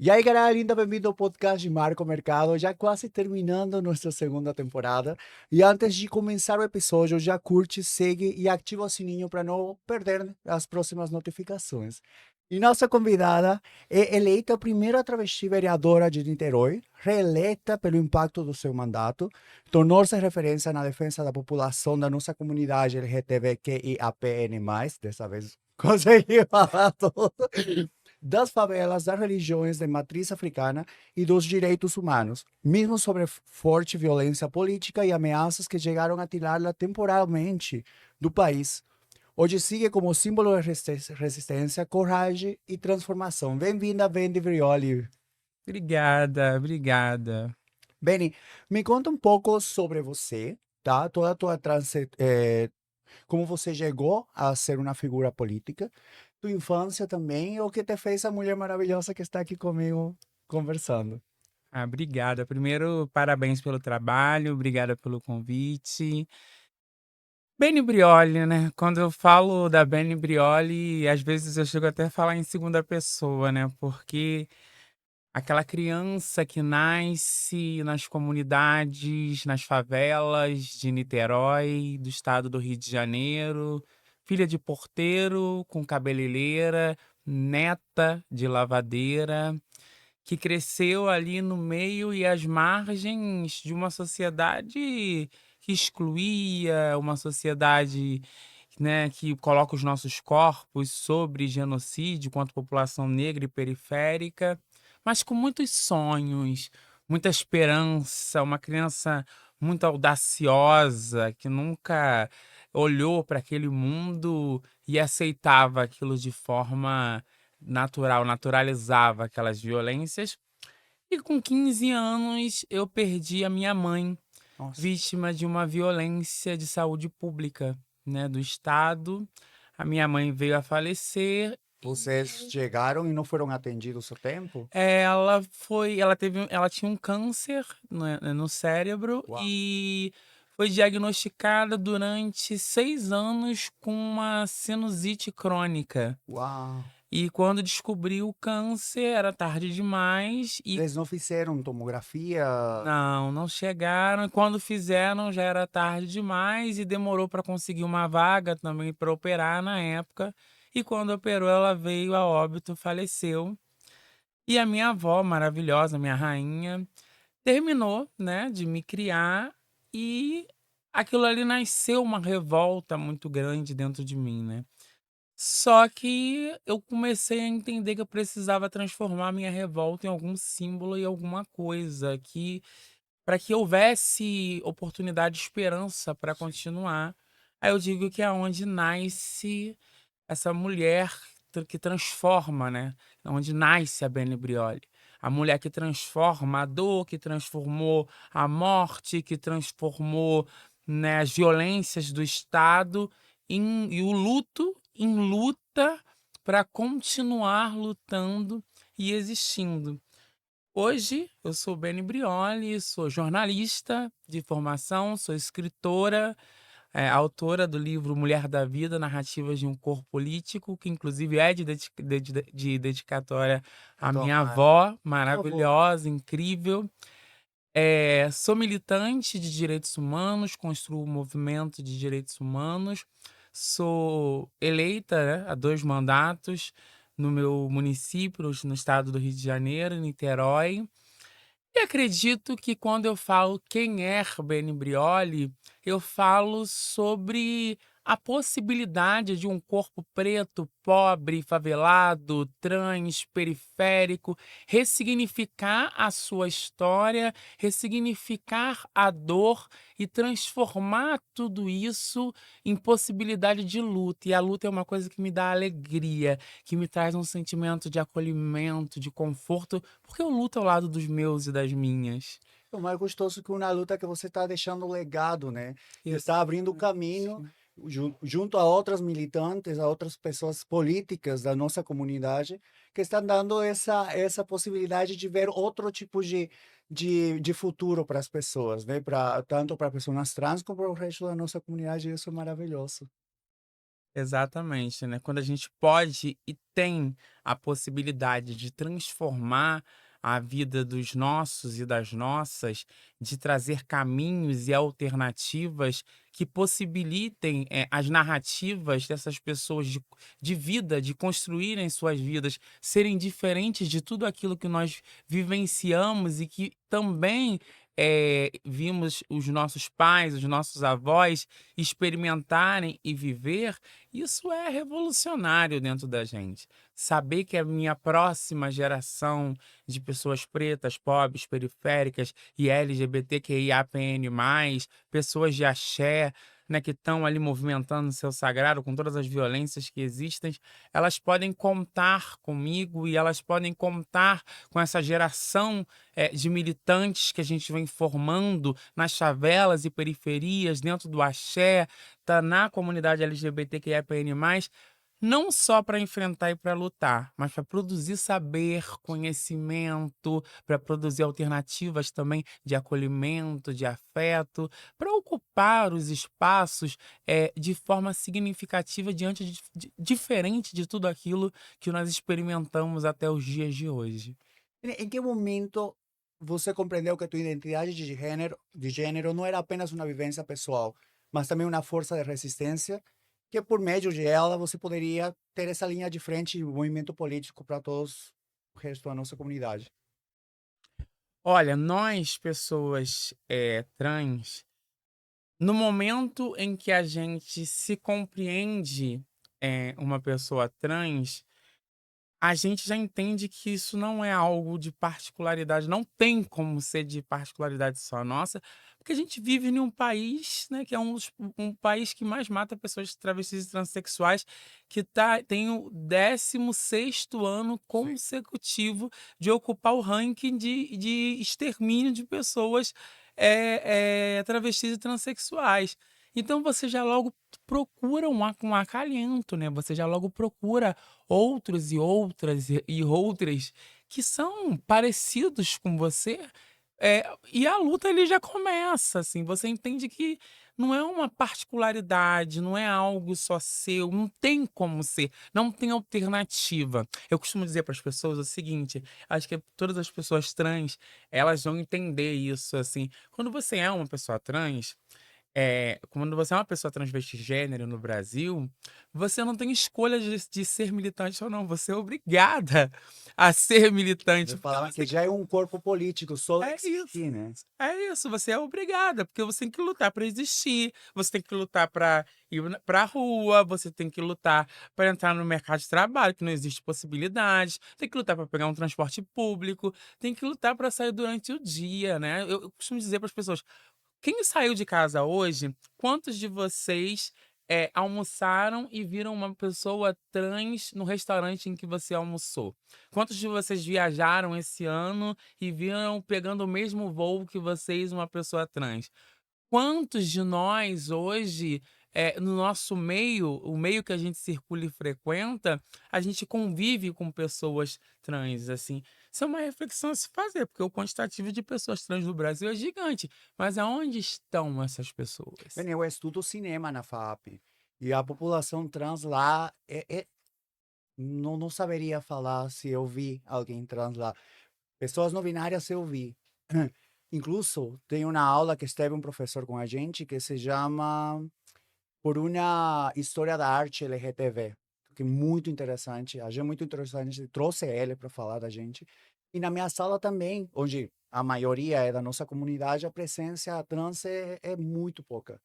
E aí, galera linda, bem-vindo ao podcast de Marco Mercado, já quase terminando nossa segunda temporada. E antes de começar o episódio, já curte, segue e ativa o sininho para não perder as próximas notificações. E nossa convidada é eleita a primeira travesti vereadora de Niterói, reeleta pelo impacto do seu mandato, tornou-se referência na defesa da população da nossa comunidade LGBTQIAPN+, dessa vez consegui falar tudo, das favelas, das religiões de matriz africana e dos direitos humanos, mesmo sobre forte violência política e ameaças que chegaram a tirá-la temporalmente do país. Hoje sigue como símbolo de resistência, coragem e transformação. Bem-vinda, Benny Brioli. Obrigada, obrigada. Benny, me conta um pouco sobre você, tá? Toda a tua como você chegou a ser uma figura política, tua infância também, e o que te fez a mulher maravilhosa que está aqui comigo conversando. Obrigada. Primeiro, parabéns pelo trabalho, obrigada pelo convite. Beni Brioli, né? Quando eu falo da Beni Brioli, às vezes eu chego até a falar em segunda pessoa, né? Porque aquela criança que nasce nas comunidades, nas favelas de Niterói, do estado do Rio de Janeiro, filha de porteiro, com cabeleireira, neta de lavadeira, que cresceu ali no meio e às margens de uma sociedade que excluía, uma sociedade, né, que coloca os nossos corpos sobre genocídio contra a população negra e periférica, mas com muitos sonhos, muita esperança, uma criança muito audaciosa que nunca olhou para aquele mundo e aceitava aquilo de forma natural, naturalizava aquelas violências. E com 15 anos eu perdi a minha mãe, Nossa. vítima de uma violência de saúde pública, né, do estado. A minha mãe veio a falecer. Vocês chegaram e não foram atendidos a tempo? Ela tinha um câncer no cérebro Uau, e foi diagnosticada durante 6 anos com uma sinusite crônica. uau. E quando descobriu o câncer era tarde demais e Eles não fizeram tomografia? não chegaram. E quando fizeram já era tarde demais e demorou para conseguir uma vaga também para operar na época. E quando operou, ela veio a óbito, faleceu. E a minha avó, maravilhosa, minha rainha, terminou, né, de me criar e aquilo ali nasceu uma revolta muito grande dentro de mim, né. Só que eu comecei a entender que eu precisava transformar a minha revolta em algum símbolo e alguma coisa que para que houvesse oportunidade e esperança para continuar. Aí eu digo que é onde nasce essa mulher que transforma, né, é onde nasce a Beni Brioli. A mulher que transforma a dor, que transformou a morte, que transformou, né, as violências do Estado e o luto em luta para continuar lutando e existindo. Hoje eu sou Beni Brioli, sou jornalista de formação, sou escritora, autora do livro Mulher da Vida, Narrativas de um Corpo Político, que inclusive é de dedicatória A à tua minha mãe. avó, Por favor. maravilhosa, incrível. Sou militante de direitos humanos, construo o movimento de direitos humanos, sou eleita, né, há 2 mandatos no meu município, no estado do Rio de Janeiro, Niterói. E acredito que quando eu falo quem é Beni Brioli, eu falo sobre a possibilidade de um corpo preto, pobre, favelado, trans, periférico, ressignificar a sua história, ressignificar a dor e transformar tudo isso em possibilidade de luta. E a luta é uma coisa que me dá alegria, que me traz um sentimento de acolhimento, de conforto, porque eu luto ao lado dos meus e das minhas. O mais gostoso que uma luta que você está deixando um legado, né? E está abrindo o caminho Exatamente. junto a outras militantes, a outras pessoas políticas da nossa comunidade, que estão dando essa possibilidade de ver outro tipo de futuro para as pessoas, né? Tanto para pessoas trans como para o resto da nossa comunidade, isso é maravilhoso. Exatamente, né, quando a gente pode e tem a possibilidade de transformar a vida dos nossos e das nossas, de trazer caminhos e alternativas que possibilitem, as narrativas dessas pessoas de vida, de construírem suas vidas, serem diferentes de tudo aquilo que nós vivenciamos e que também, vimos os nossos pais, os nossos avós experimentarem e viver, isso é revolucionário dentro da gente. Saber que a minha próxima geração de pessoas pretas, pobres, periféricas e LGBTQIAPN+, pessoas de axé, né, que estão ali movimentando o seu sagrado com todas as violências que existem, elas podem contar comigo e elas podem contar com essa geração, de militantes que a gente vem formando nas favelas e periferias, dentro do axé, tá na comunidade LGBTQIAPN+, não só para enfrentar e para lutar, mas para produzir saber, conhecimento, para produzir alternativas também de acolhimento, de afeto, para ocupar os espaços, de forma significativa diante diferente de tudo aquilo que nós experimentamos até os dias de hoje. Em que momento você compreendeu que tua identidade de gênero não era apenas uma vivência pessoal, mas também uma força de resistência, que por meio de ela você poderia ter essa linha de frente e movimento político para todos o resto da nossa comunidade? Olha, nós pessoas, trans, no momento em que a gente se compreende, uma pessoa trans, a gente já entende que isso não é algo de particularidade, não tem como ser de particularidade só nossa, porque a gente vive em um país, né, que é um país que mais mata pessoas travestis e transexuais, que tem o 16º ano Sim. consecutivo de ocupar o ranking de extermínio de pessoas, travestis e transexuais. Então você já logo procura um acalento, né, você já logo procura outros e outras e outras que são parecidos com você, e a luta ali já começa, assim, você entende que não é uma particularidade, não é algo só seu, não tem como ser, não tem alternativa. Eu costumo dizer para as pessoas o seguinte, acho que todas as pessoas trans, elas vão entender isso, assim, quando você é uma pessoa trans, quando você é uma pessoa transvestigênero no Brasil, você não tem escolha de ser militante ou não, você é obrigada a ser Você militante, porque falava que você já é um corpo político só de é isso. existir, né? É isso, você é obrigada, porque você tem que lutar para existir, você tem que lutar para ir para rua, você tem que lutar para entrar no mercado de trabalho, que não existe possibilidades, tem que lutar para pegar um transporte público, tem que lutar para sair durante o dia, né. Eu costumo dizer para as pessoas: quem saiu de casa hoje, quantos de vocês, almoçaram e viram uma pessoa trans no restaurante em que você almoçou? Quantos de vocês viajaram esse ano e viram pegando o mesmo voo que vocês uma pessoa trans? Quantos de nós hoje, no nosso meio, o meio que a gente circula e frequenta, a gente convive com pessoas trans, assim? Isso é uma reflexão a se fazer, porque o quantitativo de pessoas trans no Brasil é gigante, mas aonde estão essas pessoas? Bem, eu estudo cinema na FAP e a população trans lá não saberia falar se eu vi alguém trans lá. Pessoas não binárias eu vi. Incluso tem uma aula que esteve um professor com a gente que se chama Por uma História da Arte LGTB, que é muito interessante. Achei muito interessante, trouxe ele para falar da gente. E na minha sala também, onde a maioria é da nossa comunidade, a presença trans é muito pouca.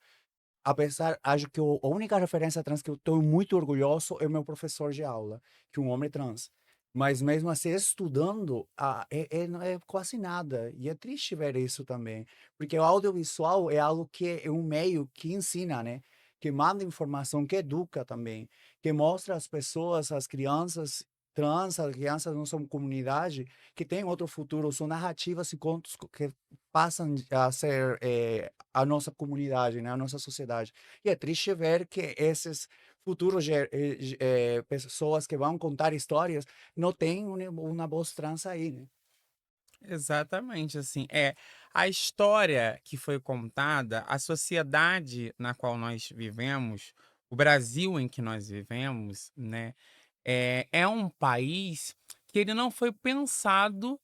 Apesar, acho que a única referência trans que eu estou muito orgulhoso é o meu professor de aula, que é um homem trans. Mas mesmo assim, estudando, é quase nada. E é triste ver isso também. Porque o audiovisual é algo que é um meio que ensina, né? Que manda informação, que educa também. Que mostra às pessoas, às crianças trans, às crianças da nossa comunidade, que tem outro futuro. São narrativas e contos que passam a ser a nossa comunidade, né, a nossa sociedade. E é triste ver que esses futuros pessoas que vão contar histórias não têm uma voz trans aí, né? Exatamente, assim, a história que foi contada, a sociedade na qual nós vivemos o Brasil em que nós vivemos, né, é um país que ele não foi pensado,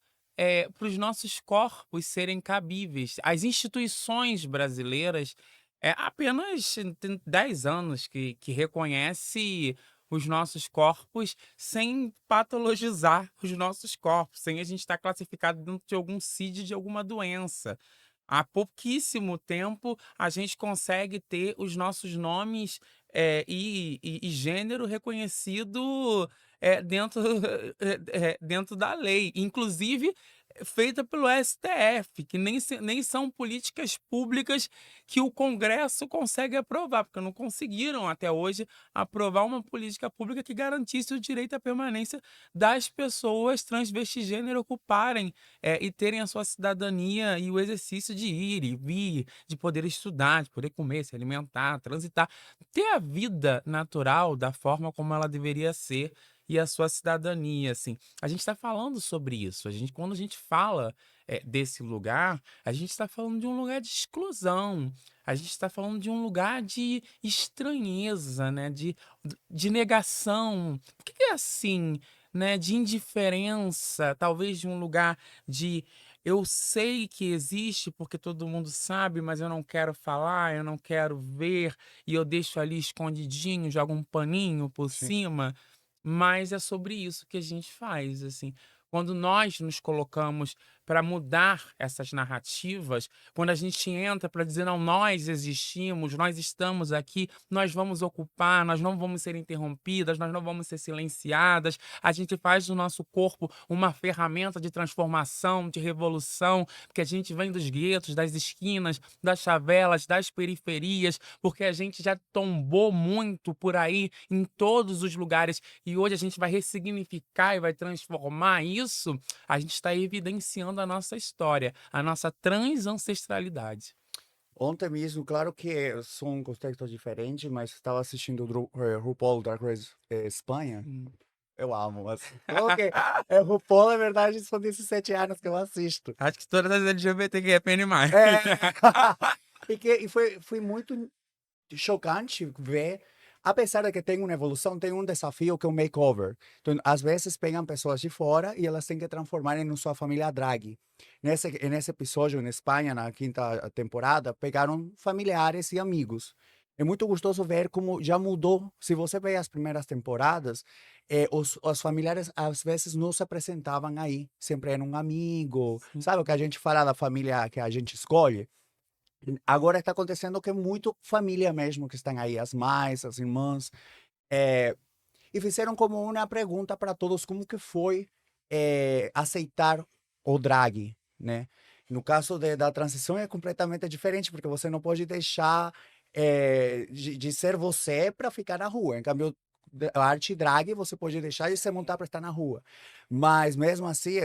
para os nossos corpos serem cabíveis. As instituições brasileiras, apenas tem 10 anos que reconhece os nossos corpos sem patologizar os nossos corpos, sem a gente estar classificado dentro de algum CID de alguma doença. Há pouquíssimo tempo a gente consegue ter os nossos nomes, e gênero reconhecido, dentro, dentro da lei, inclusive feita pelo STF, que nem são políticas públicas que o Congresso consegue aprovar, porque não conseguiram até hoje aprovar uma política pública que garantisse o direito à permanência das pessoas transvestigênero ocuparem e terem a sua cidadania e o exercício de ir e vir, de poder estudar, de poder comer, se alimentar, transitar, ter a vida natural da forma como ela deveria ser e a sua cidadania, assim. A gente está falando sobre isso. Quando a gente fala desse lugar, a gente está falando de um lugar de exclusão. A gente está falando de um lugar de estranheza, né? De negação. Por que é assim? Né, de indiferença, talvez de um lugar de eu sei que existe porque todo mundo sabe, mas eu não quero falar, eu não quero ver, e eu deixo ali escondidinho, jogo um paninho por Sim. cima, mas é sobre isso que a gente faz, assim. Quando nós nos colocamos para mudar essas narrativas, quando a gente entra para dizer, não, nós existimos, nós estamos aqui, nós vamos ocupar, nós não vamos ser interrompidas, nós não vamos ser silenciadas, a gente faz do nosso corpo uma ferramenta de transformação, de revolução, porque a gente vem dos guetos, das esquinas, das favelas, das periferias, porque a gente já tombou muito por aí em todos os lugares e hoje a gente vai ressignificar e vai transformar isso, a gente está evidenciando a nossa história, a nossa transancestralidade. Ontem mesmo, claro que são contextos diferentes, mas estava assistindo o RuPaul Drag Race Espanha. Hum. Eu amo, mas tudo que é RuPaul, na verdade, são 17 anos que eu assisto. Acho que todas as LGBTQIA+. É, e foi muito chocante ver, apesar de que tem uma evolução, tem um desafio que é o makeover. Então, às vezes pegam pessoas de fora e elas têm que transformar em sua família drag. Nesse episódio, em Espanha, na quinta temporada, pegaram familiares e amigos. É muito gostoso ver como já mudou. Se você vê as primeiras temporadas, os familiares às vezes não se apresentavam aí. Sempre era um amigo. Sim. Sabe o que a gente fala da família que a gente escolhe? Agora está acontecendo que é muito família mesmo que estão aí, as mães, as irmãs, eh, e fizeram como uma pergunta para todos, como que foi aceitar o drag, né? No caso da transição é completamente diferente, porque você não pode deixar de ser você para ficar na rua. Em cambio, a arte drag você pode deixar de se montar para estar na rua. Mas mesmo assim,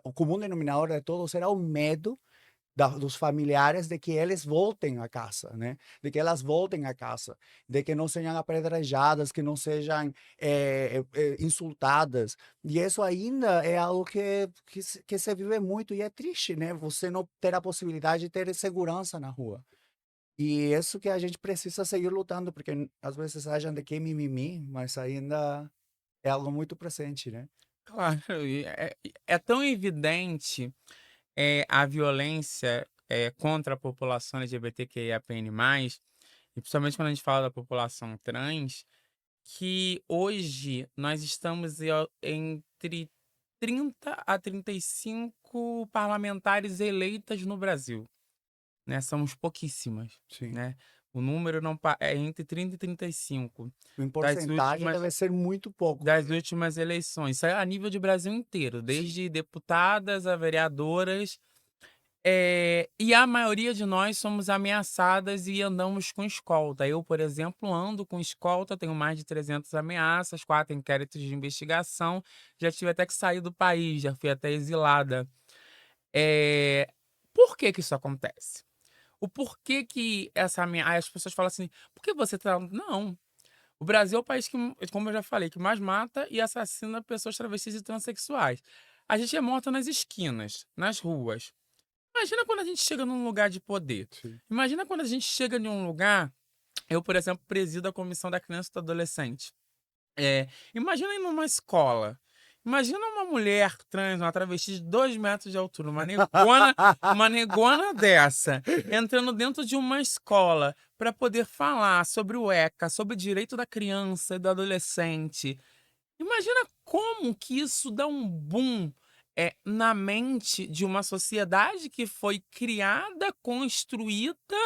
o comum denominador de todos era o medo dos familiares de que eles voltem a casa, né? De que elas voltem a casa, de que não sejam apedrejadas, que não sejam insultadas. E isso ainda é algo que se vive muito e é triste, né? Você não ter a possibilidade de ter segurança na rua. E isso que a gente precisa seguir lutando, porque às vezes acham de que é mimimi, mas ainda é algo muito presente, né? Claro, e é tão evidente, a violência, contra a população LGBTQIAPN+, e principalmente quando a gente fala da população trans, que hoje nós estamos entre 30 a 35 parlamentares eleitas no Brasil, né, somos pouquíssimas, Sim. né, o número não é entre 30 e 35 Em das porcentagem últimas deve ser muito pouco. das últimas eleições. Isso é a nível de Brasil inteiro, Sim. desde deputadas a vereadoras, e a maioria de nós somos ameaçadas e andamos com escolta. Eu, por exemplo, ando com escolta, tenho mais de 300 ameaças, 4 inquéritos de investigação, já tive até que sair do país, já fui até exilada. Eh, por que que isso acontece? O porquê que essa ameaça as pessoas falam assim: "Por que você tá" não, o Brasil é o país que, como eu já falei, que mais mata e assassina pessoas travestis e transexuais. A gente é morta nas esquinas, nas ruas. Imagina quando a gente chega num lugar de poder. Sim. Imagina quando a gente chega em um lugar Eu, por exemplo, presido a comissão da criança e do adolescente. Imagina ir numa escola. Imagina uma mulher trans, uma travesti de 2 metros de altura, uma negona dessa, entrando dentro de uma escola para poder falar sobre o ECA, sobre o direito da criança e do adolescente. Imagina como que isso dá um boom, na mente de uma sociedade que foi criada, construída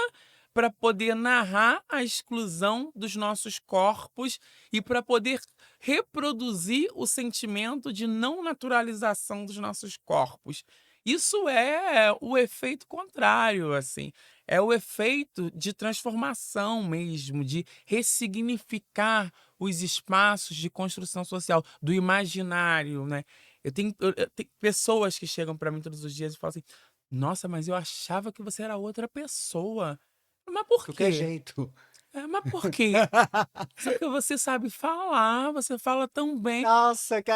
para poder narrar a exclusão dos nossos corpos e para poder reproduzir o sentimento de não naturalização dos nossos corpos. Isso é o efeito contrário, assim, é o efeito de transformação mesmo, de ressignificar os espaços de construção social, do imaginário, né. Eu tenho pessoas que chegam para mim todos os dias e falam assim: "Nossa, mas eu achava que você era outra pessoa". Mas por Qualquer quê? jeito. Mas por quê? Só que você sabe falar, você fala tão bem. Nossa, que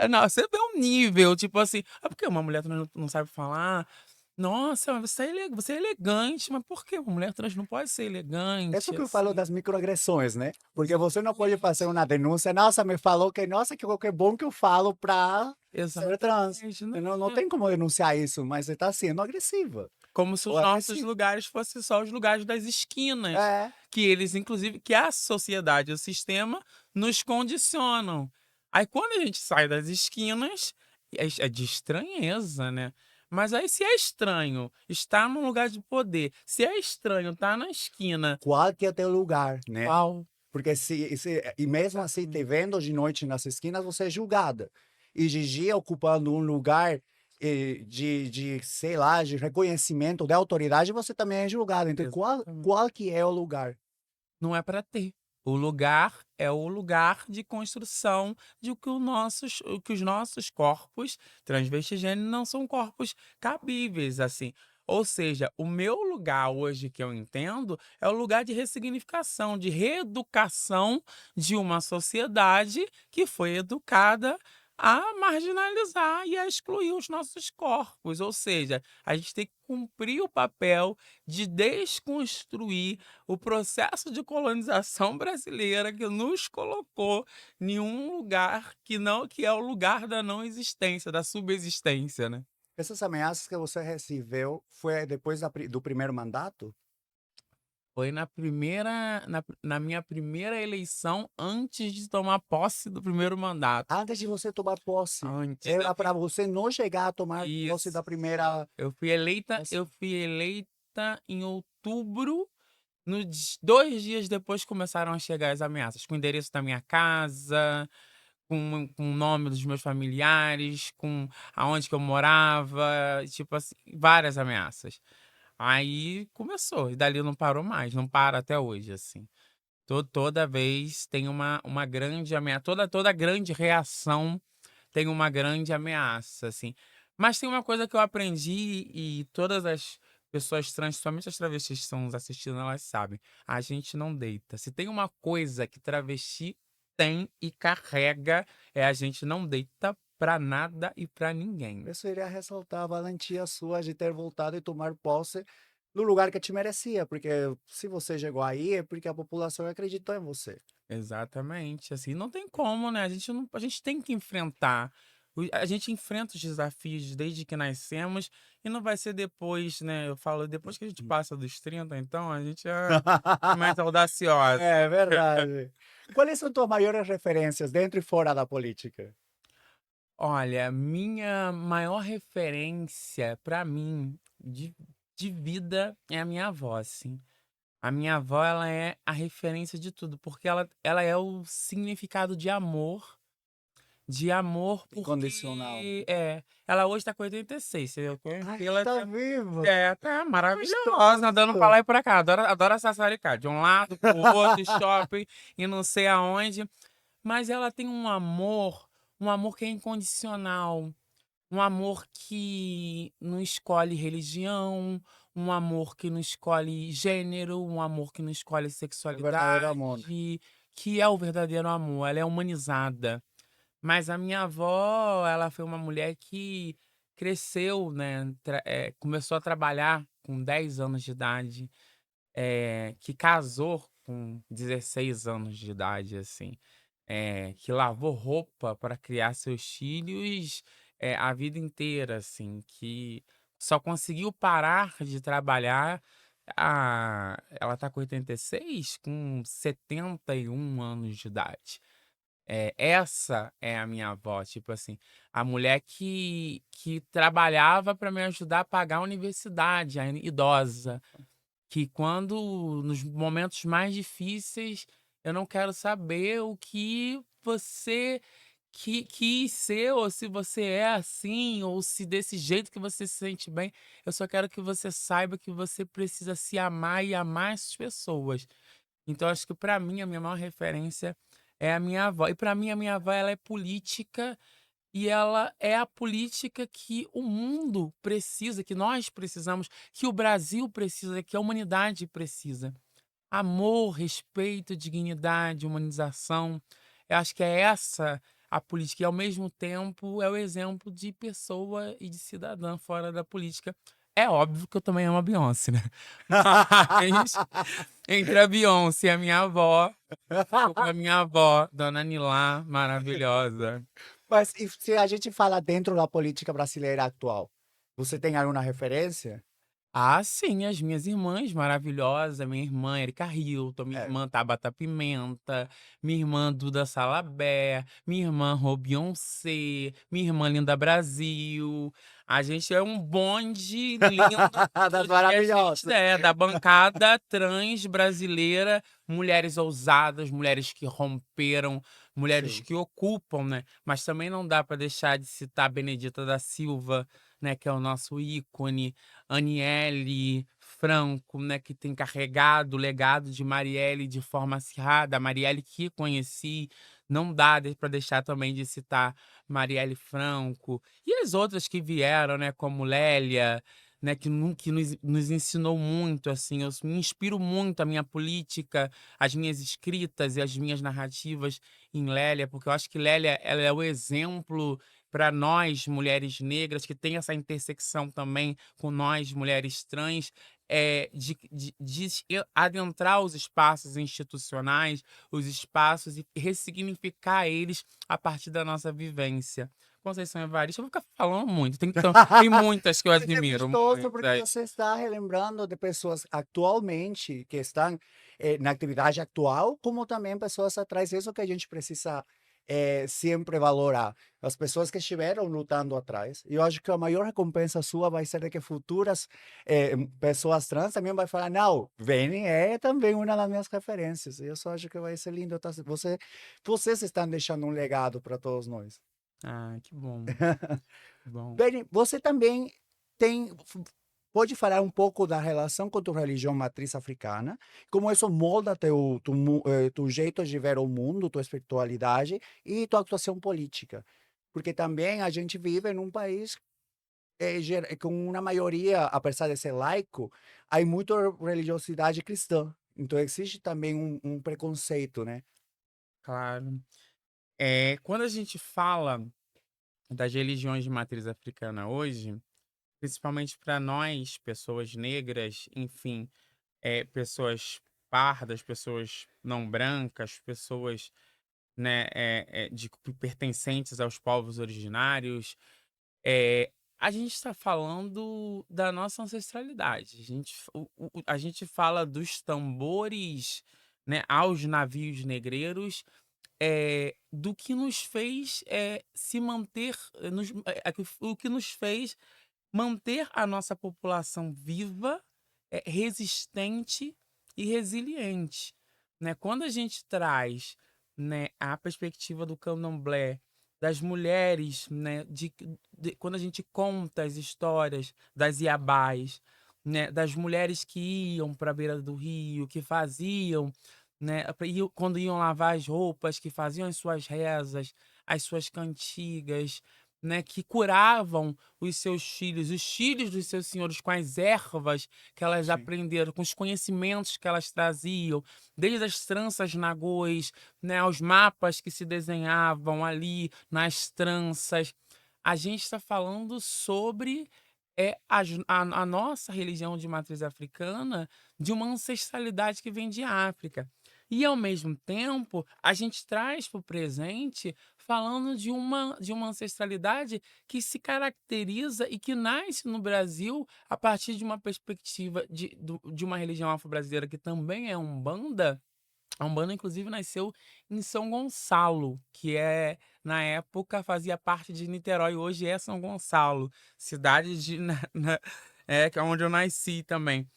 Não, você vê um nível, tipo assim, porque uma mulher trans não sabe falar? Nossa, mas você é elegante, mas por que uma mulher trans não pode ser isso elegante, que eu falo assim? das microagressões, né? Porque você não pode fazer uma denúncia, nossa, me falou que, nossa, que bom que eu falo pra ser trans. Exatamente, Não tem como denunciar isso, mas você está sendo agressiva como se ou os nossos agressivo. lugares fossem só os lugares das esquinas, É, que eles inclusive que a sociedade, o sistema, nos condicionam. Aí quando a gente sai das esquinas, é de estranheza, né. Mas aí se é estranho estar num lugar de poder, se é estranho estar na esquina, qual que é o teu lugar, né? qual Porque e mesmo assim, te vendo de noite nas esquinas, você é julgada. E de dia ocupando um lugar sei lá, de reconhecimento, de autoridade, você também é julgado. Então, exatamente. qual que é o lugar? Não é para ter. O lugar é o lugar de construção de que os nossos corpos transvestigênero não são corpos cabíveis, assim. Ou seja, o meu lugar hoje que eu entendo é o lugar de ressignificação, de reeducação de uma sociedade que foi educada a marginalizar e a excluir os nossos corpos. Ou seja, a gente tem que cumprir o papel de desconstruir o processo de colonização brasileira que nos colocou em um lugar que é o lugar da não existência, da subexistência, né. Essas ameaças que você recebeu foi depois do primeiro mandato? Foi na minha primeira eleição antes de tomar posse do primeiro mandato. Antes de você tomar posse, Antes eu era fui para você não chegar a tomar posse isso. da primeira. Eu fui eleita em outubro. Nos 2 dias depois começaram a chegar as ameaças, com o endereço da minha casa, com o nome dos meus familiares, com aonde que eu morava, tipo assim, várias ameaças. Aí começou, e dali não parou mais, não para até hoje, assim. Toda vez tem uma grande ameaça, toda grande reação tem uma grande ameaça, assim. Mas tem uma coisa que eu aprendi e todas as pessoas trans, somente as travestis que estão nos assistindo, elas sabem, a gente não deita. Se tem uma coisa que travesti tem e carrega, é a gente não deita pra nada e pra ninguém. Eu só iria ressaltar a valentia sua de ter voltado e tomar posse no lugar que te merecia, porque se você chegou aí é porque a população acreditou em você. Exatamente, assim, não tem como, né, a gente tem que enfrentar. A gente enfrenta os desafios desde que nascemos e não vai ser depois, né, eu falo, depois que a gente passa dos 30, então a gente é mais audaciosa. É verdade. Quais são tuas maiores referências dentro e fora da política? Olha, minha maior referência pra mim de vida é a minha avó, assim. A minha avó, ela é a referência de tudo, porque ela é o significado de amor, Incondicional. porque ela hoje tá com 86, você eu Ai, conheci ela tá vivo, tá maravilhosa, andando pra gostoso. lá e pra cá, adora sassaricar, de um lado para o outro, shopping e não sei aonde, mas ela tem um amor que é incondicional, um amor que não escolhe religião, um amor que não escolhe gênero, um amor que não escolhe É verdadeiro sexualidade, amor. que é o verdadeiro amor, ela é humanizada. Mas a minha avó, ela foi uma mulher que cresceu, né, começou a trabalhar com 10 anos de idade. que casou com 16 anos de idade, assim, que lavou roupa para criar seus filhos, a vida inteira, assim, que só conseguiu parar de trabalhar, ela tá com 86, com 71 anos de idade. Essa é a minha avó, tipo assim, a mulher que trabalhava para me ajudar a pagar a universidade, a idosa. Que quando nos momentos mais difíceis, eu não quero saber o que você quis ser, ou se você é assim, ou se desse jeito que você se sente bem. Eu só quero que você saiba que você precisa se amar e amar as pessoas. Então acho que para mim a minha maior referência é a minha avó. E para mim a minha avó ela é política e ela é a política que o mundo precisa, que nós precisamos, que o Brasil precisa, que a humanidade precisa. Amor, respeito, dignidade, humanização. Eu acho que é essa a política, e ao mesmo tempo é o exemplo de pessoa e de cidadã fora da política. É óbvio que eu também amo a Beyoncé, né? Mas entre a Beyoncé e a minha avó, fico com a minha avó, Dona Nilá, maravilhosa. Mas e se a gente fala dentro da política brasileira atual, você tem alguma referência? Ah, sim, as minhas irmãs maravilhosas, minha irmã Erika Hilton, minha É, irmã Tabata Pimenta, minha irmã Duda Salabé, minha irmã Rô Beyoncé, minha irmã Linda Brasil. A gente é um bonde lindo das que a gente maravilhosas. é da bancada trans brasileira, mulheres ousadas, mulheres que romperam, mulheres Sim, que ocupam, né? Mas também não dá para deixar de citar Benedita da Silva, né, que é o nosso ícone. Aniele Franco, né, que tem carregado o legado de Marielle de forma acirrada. A Marielle que conheci, não dá para deixar também de citar Marielle Franco. E as outras que vieram, né, como Lélia, né, que nos ensinou muito, assim. Eu me inspiro muito a minha política, as minhas escritas e as minhas narrativas em Lélia, porque eu acho que Lélia ela é o exemplo para nós, mulheres negras, que tem essa intersecção também com nós, mulheres trans, de adentrar os espaços institucionais, os espaços e ressignificar eles a partir da nossa vivência. Conceição Evaristo, eu vou ficar falando muito, tem muitas que eu mas é admiro, gostoso porque muitas. você está relembrando de pessoas atualmente que estão na atividade atual, como também pessoas atrás. Isso que a gente precisa sempre valorar. As pessoas que estiveram lutando atrás. E eu acho que a maior recompensa sua vai ser de que futuras pessoas trans também vai falar, não, Veni é também uma das minhas referências. E eu só acho que vai ser lindo. Tá? Vocês estão deixando um legado para todos nós. Ah, que bom, que bom. Beni, você também tem pode falar um pouco da relação com tua religião matriz africana, como isso molda teu jeito de ver o mundo, tua espiritualidade e tua atuação política. Porque também a gente vive num país com uma maioria, apesar de ser laico, há muita religiosidade cristã. Então existe também um preconceito, né? Claro. Quando a gente fala das religiões de matriz africana hoje, principalmente para nós, pessoas negras, enfim, pessoas pardas, pessoas não brancas, pessoas, né, pertencentes aos povos originários, a gente está falando da nossa ancestralidade. A gente fala dos tambores, né, aos navios negreiros, do que nos fez se manter, o que nos fez manter a nossa população viva, resistente e resiliente, né. Quando a gente traz, né, a perspectiva do candomblé, das mulheres, né, quando a gente conta as histórias das iabás, né, das mulheres que iam para a beira do rio, que faziam, né, quando iam lavar as roupas, que faziam as suas rezas, as suas cantigas, né, que curavam os filhos dos seus senhores com as ervas que elas Sim. aprenderam, com os conhecimentos que elas traziam, desde as tranças nagôs, né, aos mapas que se desenhavam ali nas tranças. A gente está falando sobre é a nossa religião de matriz africana, de uma ancestralidade que vem de África. E, ao mesmo tempo, a gente traz para o presente falando de uma ancestralidade que se caracteriza e que nasce no Brasil a partir de uma perspectiva de uma religião afro-brasileira que também é Umbanda. A Umbanda, inclusive, nasceu em São Gonçalo, que na época, fazia parte de Niterói, hoje é São Gonçalo, cidade que é onde eu nasci também.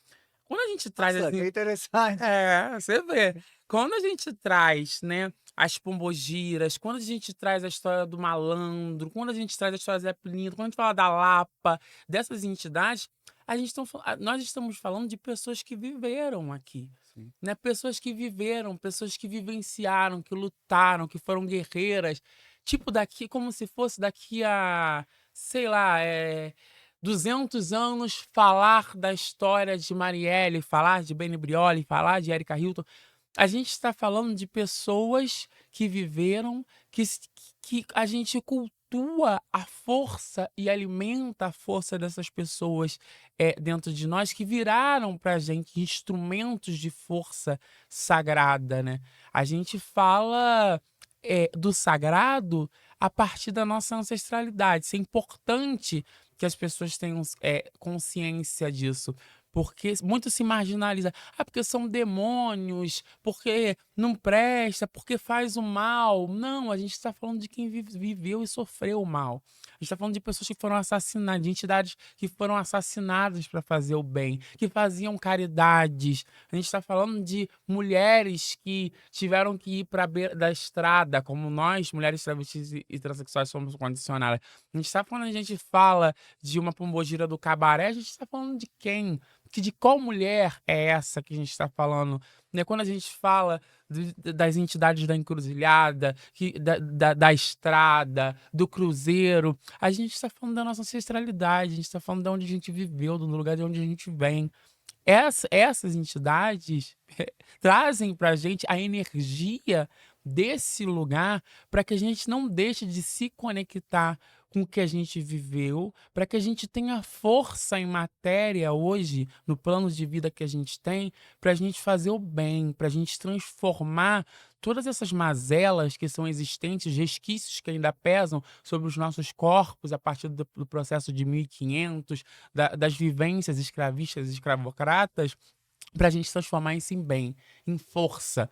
Quando a gente traz Nossa, que assim, interessante. você vê, quando a gente traz, né, as pombogiras, quando a gente traz a história do malandro, quando a gente traz a história do Zé Plínio, quando a gente fala da Lapa, dessas entidades, nós estamos falando de pessoas que viveram aqui, Sim. né? Pessoas que viveram, pessoas que vivenciaram, que lutaram, que foram guerreiras, tipo daqui, como se fosse daqui a, sei lá, 200 anos falar da história de Marielle, falar de Beni Brioli, falar de Erika Hilton. A gente está falando de pessoas que viveram, que a gente cultua a força e alimenta a força dessas pessoas dentro de nós, que viraram para a gente instrumentos de força sagrada, né? A gente fala do sagrado a partir da nossa ancestralidade. Isso é importante que as pessoas tenham consciência disso. Porque muito se marginaliza. Ah, porque são demônios, porque não presta, porque faz o mal. Não, a gente está falando de quem viveu e sofreu o mal. A gente está falando de pessoas que foram assassinadas, de entidades que foram assassinadas para fazer o bem, que faziam caridades. A gente está falando de mulheres que tiveram que ir para a beira da estrada, como nós, mulheres travestis e transexuais, somos condicionadas. A gente está falando, a gente fala de uma pombogira do cabaré, a gente está falando de quem? De qual mulher é essa que a gente está falando? Né? Quando a gente fala das entidades da encruzilhada, da estrada, do cruzeiro, a gente está falando da nossa ancestralidade, a gente está falando de onde a gente viveu, do lugar de onde a gente vem. Essas entidades trazem para a gente a energia desse lugar para que a gente não deixe de se conectar com o que a gente viveu, para que a gente tenha força em matéria hoje, no plano de vida que a gente tem, para a gente fazer o bem, para a gente transformar todas essas mazelas que são existentes, resquícios que ainda pesam sobre os nossos corpos a partir do processo de 1500, das vivências escravistas e escravocratas, para a gente transformar isso em bem, em força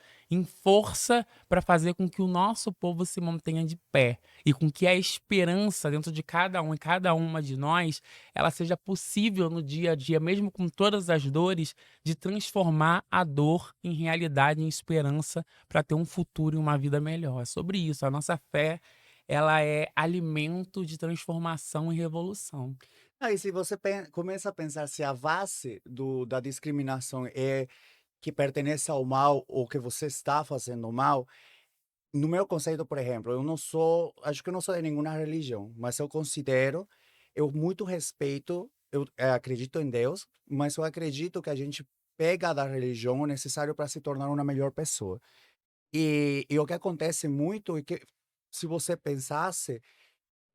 para fazer com que o nosso povo se mantenha de pé e com que a esperança dentro de cada um e cada uma de nós, ela seja possível no dia a dia, mesmo com todas as dores, de transformar a dor em realidade, em esperança para ter um futuro e uma vida melhor. É sobre isso, a nossa fé, ela é alimento de transformação e revolução. Aí, se você começa a pensar se a base da discriminação é que pertence ao mal ou que você está fazendo mal, no meu conceito, por exemplo, eu não sou, acho que eu não sou de nenhuma religião, mas eu considero, eu muito respeito, eu acredito em Deus, mas eu acredito que a gente pega da religião o necessário para se tornar uma melhor pessoa. E o que acontece muito é que, se você pensasse,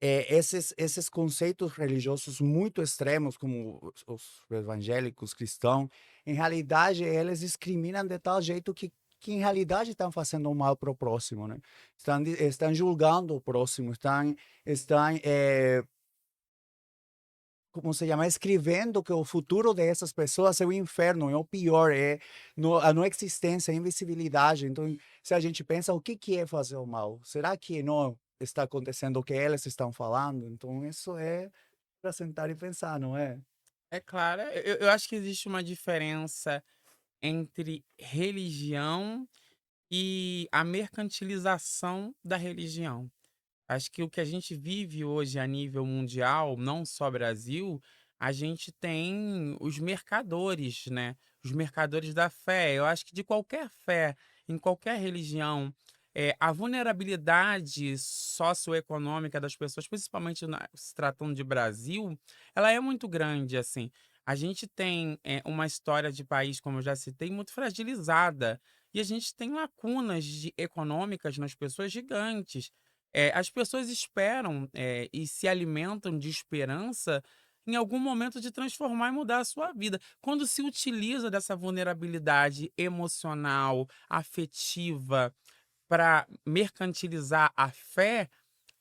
esses conceitos religiosos muito extremos, como os evangélicos, cristãos, em realidade, eles discriminam de tal jeito que em realidade estão fazendo um mal para o próximo, né? Estão julgando o próximo, estão como se chama? Escrevendo que o futuro dessas pessoas é o inferno, é o pior, é a não existência, a invisibilidade. Então, se a gente pensa, o que que é fazer o mal? Será que não está acontecendo o que eles estão falando? Então, isso é para sentar e pensar, não é? É claro, eu acho que existe uma diferença entre religião e a mercantilização da religião. Acho que o que a gente vive hoje a nível mundial, não só Brasil, a gente tem os mercadores, né? Os mercadores da fé. Eu acho que de qualquer fé, em qualquer religião, a vulnerabilidade socioeconômica das pessoas, principalmente se tratando de Brasil, ela é muito grande, assim. A gente tem uma história de país, como eu já citei, muito fragilizada. E a gente tem lacunas econômicas nas pessoas gigantes. As pessoas esperam, e se alimentam de esperança em algum momento de transformar e mudar a sua vida. Quando se utiliza dessa vulnerabilidade emocional, afetiva, para mercantilizar a fé,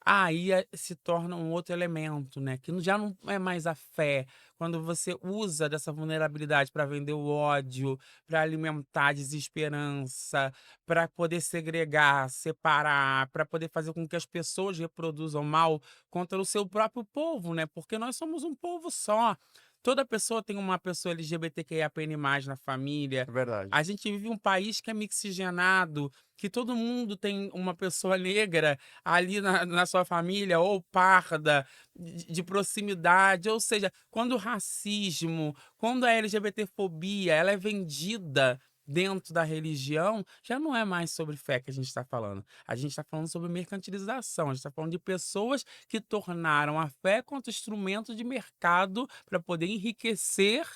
aí se torna um outro elemento, né, que já não é mais a fé. Quando você usa dessa vulnerabilidade para vender o ódio, para alimentar a desesperança, para poder segregar, separar, para poder fazer com que as pessoas reproduzam mal contra o seu próprio povo, né, porque nós somos um povo só. Toda pessoa tem uma pessoa LGBTQIAPN+, na família. É verdade. A gente vive um país que é mixigenado, que todo mundo tem uma pessoa negra ali na sua família, ou parda, de proximidade. Ou seja, quando o racismo, quando a LGBTfobia, ela é vendida dentro da religião, já não é mais sobre fé que a gente está falando. A gente está falando sobre mercantilização, a gente está falando de pessoas que tornaram a fé quanto instrumento de mercado para poder enriquecer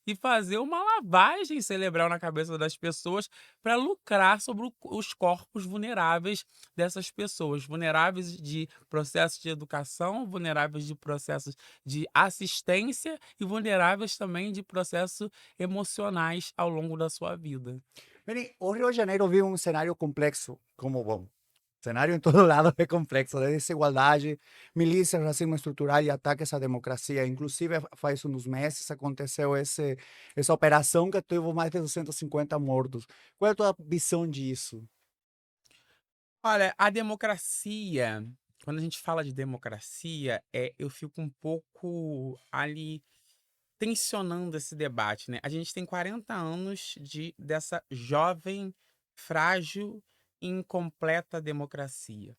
e fazer uma lavagem cerebral na cabeça das pessoas para lucrar sobre os corpos vulneráveis dessas pessoas, vulneráveis de processos de educação, vulneráveis de processos de assistência e vulneráveis também de processos emocionais ao longo da sua vida. Bem, o Rio de Janeiro vive um cenário complexo, como bom. Cenário em todo lado é complexo, de desigualdade, milícias, racismo estrutural e ataques à democracia. Inclusive, faz uns meses aconteceu essa operação que teve mais de 250 mortos. Qual é a tua visão disso? Olha, a democracia, quando a gente fala de democracia, eu fico um pouco ali tensionando esse debate, né. A gente tem 40 anos dessa jovem, frágil e incompleta democracia.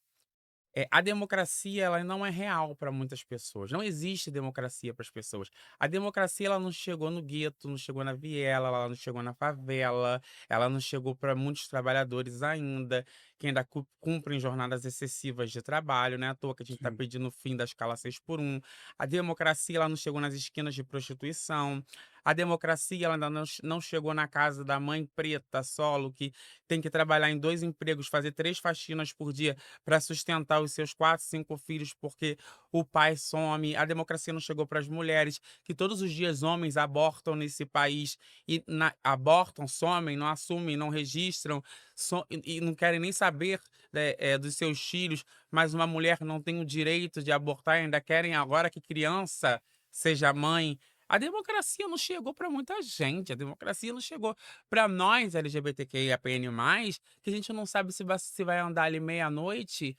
A democracia, ela não é real para muitas pessoas, não existe democracia para as pessoas. A democracia, ela não chegou no gueto, não chegou na viela, ela não chegou na favela, ela não chegou para muitos trabalhadores ainda, que ainda cumprem jornadas excessivas de trabalho, não é à toa que a gente está Sim. pedindo o fim da escala 6 por 1. A democracia, ela não chegou nas esquinas de prostituição. A democracia, ela ainda não chegou na casa da mãe preta solo, que tem que trabalhar em 2 empregos, fazer 3 faxinas por dia para sustentar os seus 4, 5 filhos, porque o pai some. A democracia não chegou para as mulheres, que todos os dias homens abortam nesse país e abortam, somem, não assumem, não registram, e não querem nem saber, dos seus filhos, mas uma mulher não tem o direito de abortar, ainda querem agora que criança seja mãe. A democracia não chegou para muita gente, a democracia não chegou para nós LGBTQIAPN+, que a gente não sabe se vai andar ali meia-noite,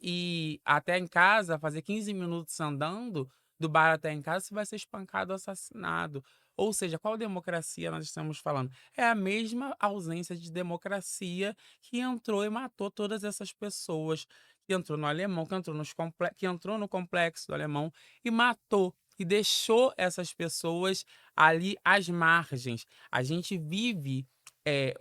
e até em casa, fazer 15 minutos andando, do bar até em casa, você vai ser espancado ou assassinado. Ou seja, qual democracia nós estamos falando? É a mesma ausência de democracia que entrou e matou todas essas pessoas, que entrou no Alemão, que entrou no Complexo do Alemão e matou, e deixou essas pessoas ali às margens. A gente vive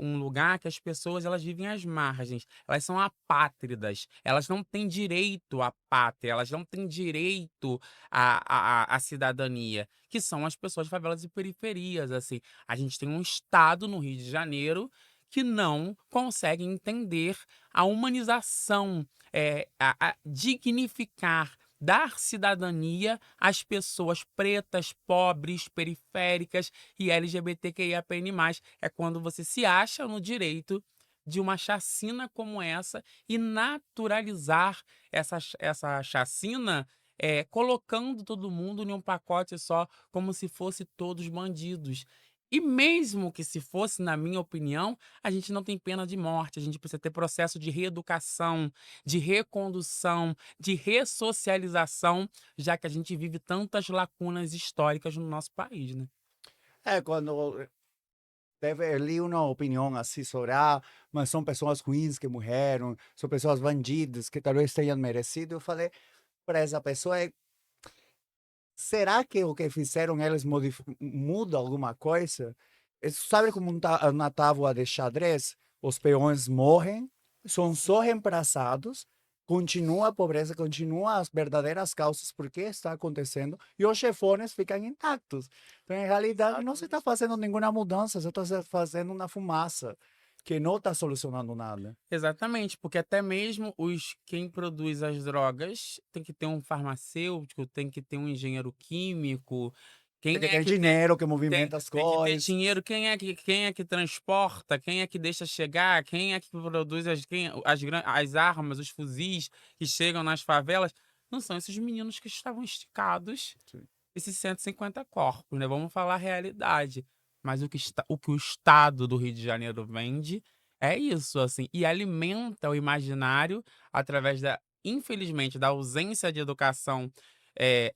um lugar que as pessoas, elas vivem às margens, elas são apátridas, elas não têm direito à pátria, elas não têm direito à cidadania, que são as pessoas de favelas e periferias, assim. A gente tem um estado no Rio de Janeiro que não consegue entender a humanização, a dignificar, dar cidadania às pessoas pretas, pobres, periféricas e LGBTQIAPN+. É quando você se acha no direito de uma chacina como essa e naturalizar essa chacina, colocando todo mundo em um pacote só, como se fosse todos bandidos. E mesmo que se fosse, na minha opinião, a gente não tem pena de morte, a gente precisa ter processo de reeducação, de recondução, de ressocialização, já que a gente vive tantas lacunas históricas no nosso país, né. É, quando li uma opinião assim sobre, mas são pessoas ruins que morreram, são pessoas bandidas que talvez tenham merecido. Eu falei para essa pessoa, será que o que fizeram eles muda alguma coisa? Sabe como uma tábua de xadrez? Os peões morrem, são só reemplaçados, continua a pobreza, continua as verdadeiras causas por que está acontecendo, e os chefões ficam intactos. Então, em realidade, não se está fazendo nenhuma mudança, se está fazendo uma fumaça. que não está solucionando nada. Exatamente, porque até mesmo quem produz as drogas tem que ter um farmacêutico, tem que ter um engenheiro químico, Tem quem que é ter que tem dinheiro que tem movimenta as tem que ter coisas. dinheiro, quem é que transporta, quem é que deixa chegar, quem é que produz as armas, os fuzis que chegam nas favelas, não são esses meninos que estavam esticados, Sim. esses 150 corpos, né, vamos falar a realidade. Mas o que o estado do Rio de Janeiro vende é isso, assim, e alimenta o imaginário através infelizmente, da ausência de educação,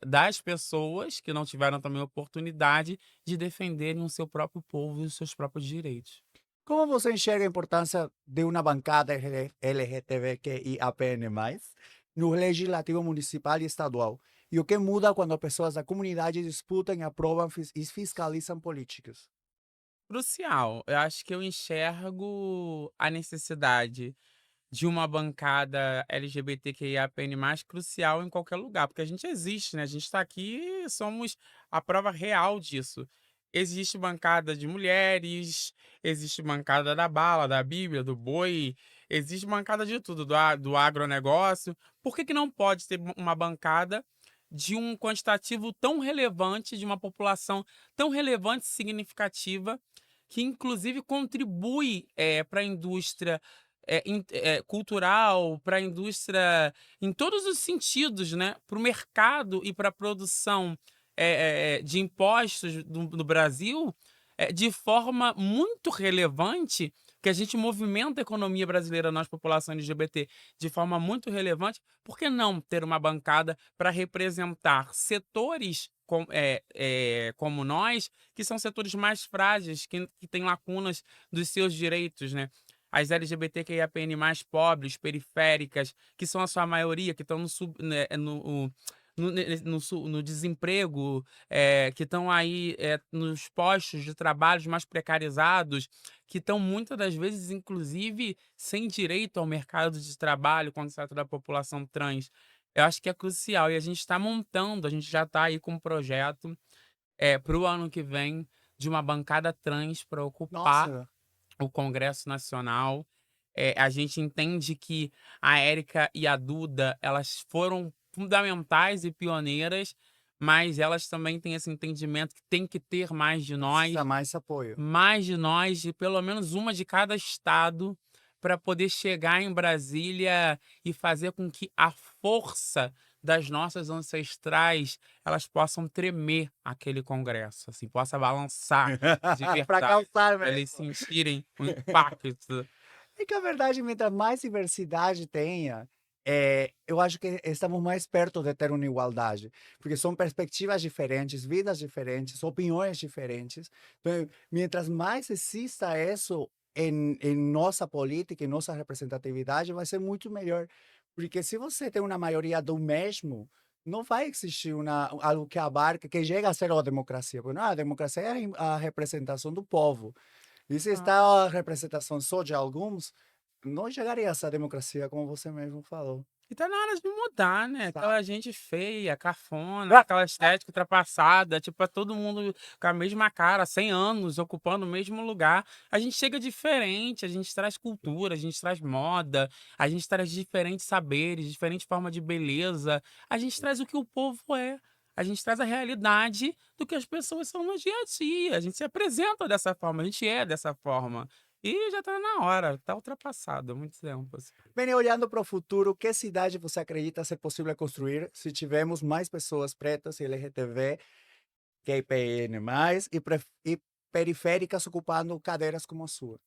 das pessoas que não tiveram também oportunidade de defenderem o seu próprio povo e os seus próprios direitos. Como você enxerga a importância de uma bancada LGBTQIAPN+, no legislativo municipal e estadual? E o que muda quando pessoas da comunidade disputam, aprovam e fiscalizam políticas? Crucial, eu acho que eu enxergo a necessidade de uma bancada LGBTQIAPN+, crucial em qualquer lugar, porque a gente existe, né, a gente está aqui e somos a prova real disso. Existe bancada de mulheres, existe bancada da bala, da bíblia, do boi, existe bancada de tudo, do agronegócio. Por que que não pode ter uma bancada de um quantitativo tão relevante, de uma população tão relevante e significativa, que inclusive contribui, para a indústria cultural, para a indústria em todos os sentidos, né, para o mercado e para a produção, de impostos do Brasil, de forma muito relevante, que a gente movimenta a economia brasileira, nós, população LGBT, de forma muito relevante, por que não ter uma bancada para representar setores como nós, que são setores mais frágeis, que têm lacunas dos seus direitos, né? As LGBTQIAPN+, pobres, periféricas, que são a sua maioria, que estão no desemprego, que estão aí nos postos de trabalhos mais precarizados, que estão muitas das vezes, inclusive, sem direito ao mercado de trabalho quando se trata da população trans. Eu acho que é crucial e a gente está montando, a gente já está aí com um projeto para o ano que vem de uma bancada trans para ocupar Nossa, o Congresso Nacional. A gente entende que a Érica e a Duda, elas foram fundamentais e pioneiras, mas elas também têm esse entendimento que tem que ter precisa mais apoio. mais de nós, de pelo menos uma de cada estado, para poder chegar em Brasília e fazer com que a força das nossas ancestrais, elas possam tremer aquele congresso, assim, possa balançar de Para verdade, calçar para eles mesmo. sentirem o impacto. É que a verdade, mientras mais diversidade tenha, eu acho que estamos mais perto de ter uma igualdade, porque são perspectivas diferentes, vidas diferentes, opiniões diferentes. Então, mientras mais exista isso em nossa política, em nossa representatividade, vai ser muito melhor. Porque se você tem uma maioria do mesmo, não vai existir algo que abarque, que chega a ser a democracia. Porque não, a democracia é a representação do povo. E se está a representação só de alguns, não chegaria a essa democracia, como você mesmo falou. E tá na hora de mudar, né, Sabe? aquela gente feia, cafona, aquela estética ultrapassada, tipo, é todo mundo com a mesma cara, 100 anos, ocupando o mesmo lugar. A gente chega diferente, a gente traz cultura, a gente traz moda, a gente traz diferentes saberes, diferente forma de beleza, a gente traz o que o povo é. A gente traz a realidade do que as pessoas são no dia a dia, a gente se apresenta dessa forma, a gente é dessa forma. E já tá na hora, tá ultrapassado há muito tempo, assim. Bem, olhando para o futuro, que cidade você acredita ser possível construir se tivermos mais pessoas pretas, LGTB, QIPN+, e periféricas ocupando cadeiras como a sua?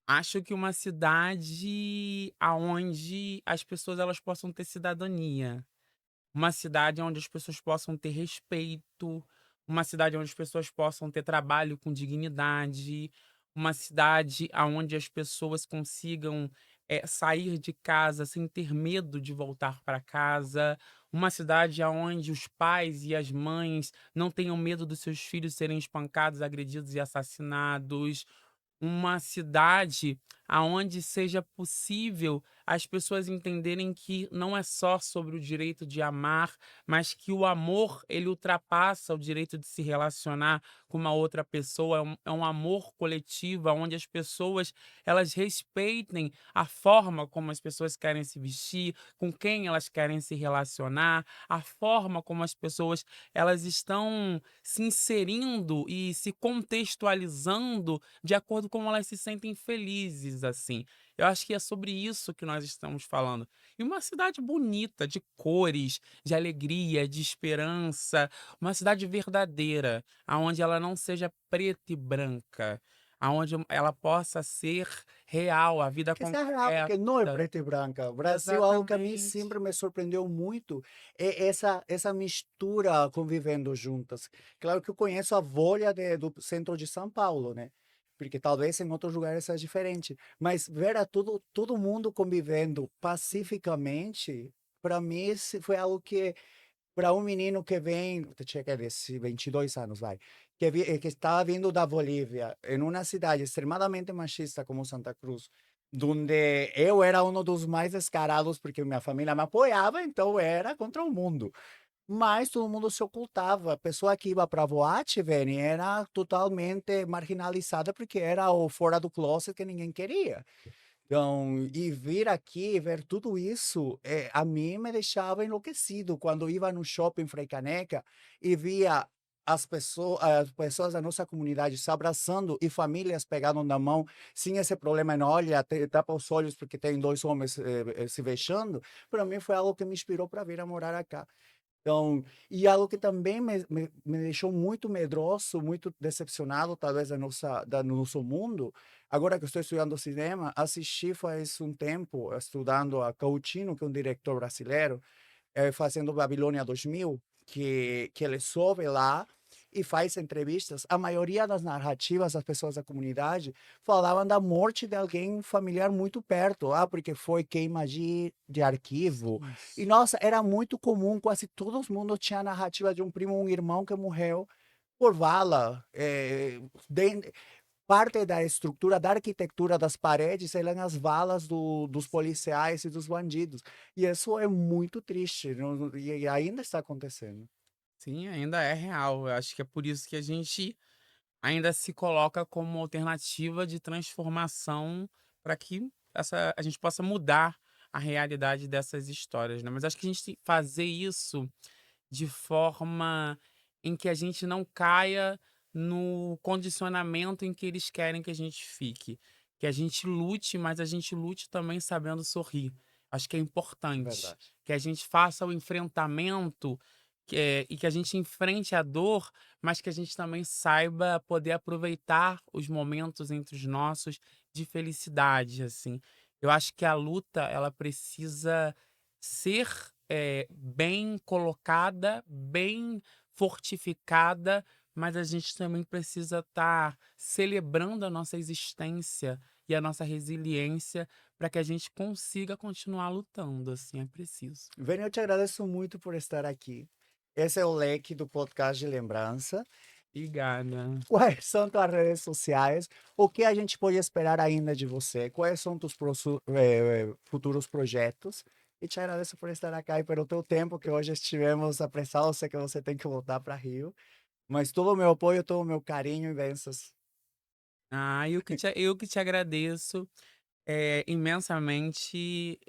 Acho que uma cidade aonde as pessoas elas possam ter cidadania, uma cidade onde as pessoas possam ter respeito, uma cidade onde as pessoas possam ter trabalho com dignidade, uma cidade aonde as pessoas consigam, sair de casa sem ter medo de voltar para casa, uma cidade aonde os pais e as mães não tenham medo dos seus filhos serem espancados, agredidos e assassinados, uma cidade aonde seja possível as pessoas entenderem que não é só sobre o direito de amar, mas que o amor ele ultrapassa o direito de se relacionar com uma outra pessoa, é um amor coletivo, onde as pessoas elas respeitem a forma como as pessoas querem se vestir, com quem elas querem se relacionar, a forma como as pessoas elas estão se inserindo e se contextualizando de acordo com como elas se sentem felizes, assim. Eu acho que é sobre isso que nós estamos falando. E uma cidade bonita, de cores, de alegria, de esperança, uma cidade verdadeira, aonde ela não seja preta e branca, aonde ela possa ser real, a vida Que seja real, concreta. porque não é preto e branca. O Brasil, algo que a mim Exatamente. sempre me surpreendeu muito, é essa mistura convivendo juntas. Claro que eu conheço a bolha do centro de São Paulo, né? Porque talvez em outros lugares seja diferente. Mas ver todo mundo convivendo pacificamente, para mim, esse foi algo que para um menino que vem, tinha que ver, 22 anos, vai, que estava vindo da Bolívia, em uma cidade extremadamente machista como Santa Cruz, onde eu era um dos mais descarados, porque minha família me apoiava, então era contra o mundo. Mas todo mundo se ocultava. A pessoa que ia para a boate, Veni, era totalmente marginalizada, porque era o fora do closet que ninguém queria. Então, e vir aqui, ver tudo isso, a mim me deixava enlouquecido quando ia no shopping Frei Caneca e via as pessoas da nossa comunidade se abraçando e famílias pegando na mão, sem esse problema, não, olha, tapa os olhos porque tem dois homens se beijando. Para mim foi algo que me inspirou para vir a morar cá. Então, e algo que também me deixou muito medroso, muito decepcionado, talvez, do nosso mundo. Agora que eu estou estudando cinema, assisti faz um tempo, estudando a Coutinho, que é um diretor brasileiro, fazendo Babilônia 2000, que ele sobe lá e faz entrevistas. A maioria das narrativas das pessoas da comunidade falavam da morte de alguém familiar muito perto, porque foi queima de arquivo. E, Isso. nossa, era muito comum, quase todo mundo tinha a narrativa de um primo, um irmão que morreu por vala. Parte da estrutura, da arquitetura das paredes, eram as valas dos policiais e dos bandidos. E isso é muito triste, e ainda está acontecendo. Sim, ainda é real. Eu acho que é por isso que a gente ainda se coloca como uma alternativa de transformação para que a gente possa mudar a realidade dessas histórias, né. Mas acho que a gente tem que fazer isso de forma em que a gente não caia no condicionamento em que eles querem que a gente fique. Que a gente lute, mas a gente lute também sabendo sorrir. Acho que é importante. Verdade. Que a gente faça o enfrentamento, e que a gente enfrente a dor, mas que a gente também saiba poder aproveitar os momentos entre os nossos de felicidade, assim. Eu acho que a luta, ela precisa ser, bem colocada, bem fortificada, mas a gente também precisa estar celebrando a nossa existência e a nossa resiliência para que a gente consiga continuar lutando, assim, é preciso. Vênia, eu te agradeço muito por estar aqui. Esse é o leque do podcast de lembrança. Obrigada. Quais são tuas redes sociais? O que a gente pode esperar ainda de você? Quais são tus futuros projetos? E te agradeço por estar aqui e pelo teu tempo, que hoje estivemos apressados. Sei que você tem que voltar para Rio. Mas todo o meu apoio, todo o meu carinho e bênçãos. Ah, eu que te agradeço, imensamente,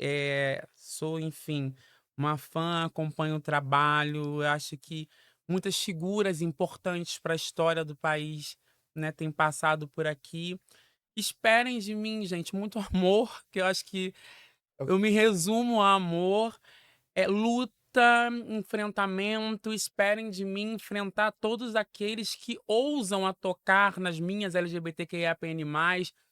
sou, enfim, uma fã, acompanho o trabalho, eu acho que muitas figuras importantes para a história do país, né, têm passado por aqui. Esperem de mim, gente, muito amor, que eu acho que Eu eu me resumo a amor. É luta, enfrentamento, esperem de mim enfrentar todos aqueles que ousam a tocar nas minhas LGBTQIAPN+,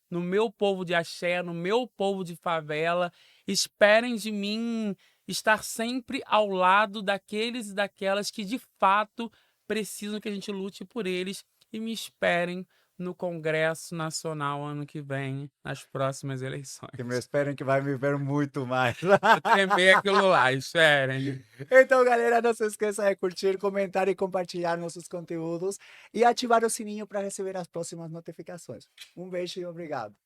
no meu povo de axé, no meu povo de favela. Esperem de mim estar sempre ao lado daqueles e daquelas que de fato precisam que a gente lute por eles e me esperem no Congresso Nacional ano que vem, nas próximas que me eleições. esperem que vai me ver muito mais. Vou tremer aquilo lá, esperem. Então, galera, não se esqueça de curtir, comentar e compartilhar nossos conteúdos e ativar o sininho para receber as próximas notificações. Um beijo e obrigado.